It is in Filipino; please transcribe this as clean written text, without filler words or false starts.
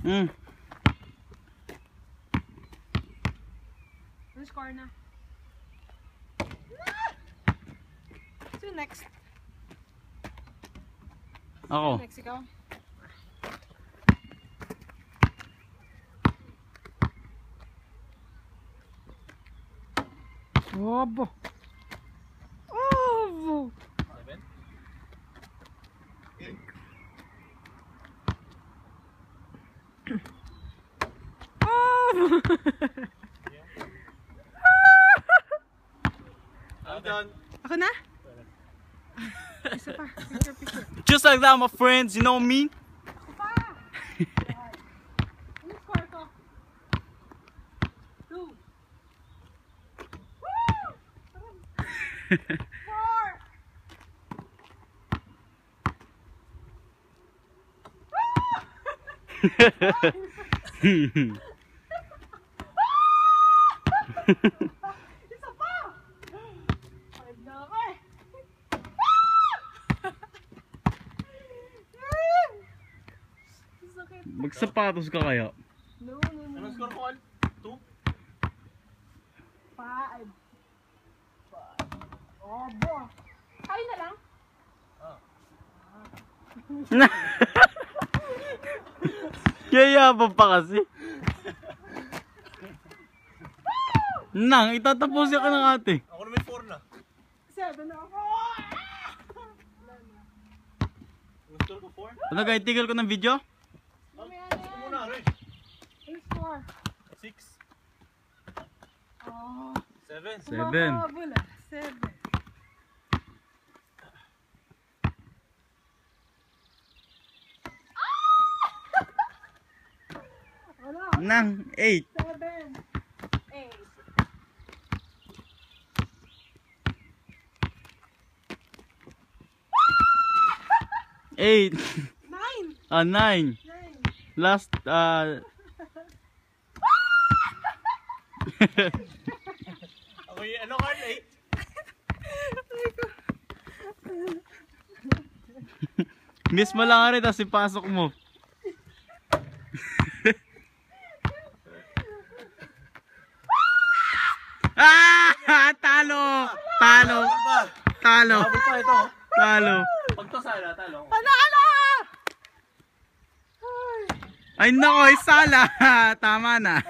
Ano score na? So next. Ako. Next ikaw. Obo. Obo. 7. 8. Obo. I'm done. Ako na? Isa pa. Picture. Just like that, my friends, you know me? Ako pa. Ano score ko? 2. Woo! 4. Isa pa! 5 na ako eh. Sakit. Magsapatos ka kaya? No. Anong score ko? 2? 5. Obo. Kain na lang? Yayabang pa kasi. Nang, itatapusin ka ng ate. Ako na may 4 na. 7 na ako. Anong score ko? 4? Ano guys, tigil ko ng video? Mamaya Ito na muna, yan. Ray. Ano score? 6. Oh. 7. 7. Kumakabula. 7. Ano? Nang, 8. 7. 8. 8. 9. 9. 9. Last, Ako yung ano card 8. miss mo lang rin, tapos ipasok mo. Ah! Talo! Talo! Talo! Habol pa ito. Talo! Pag to sana, talo. Panalo! Ay nako, isala! Tama na.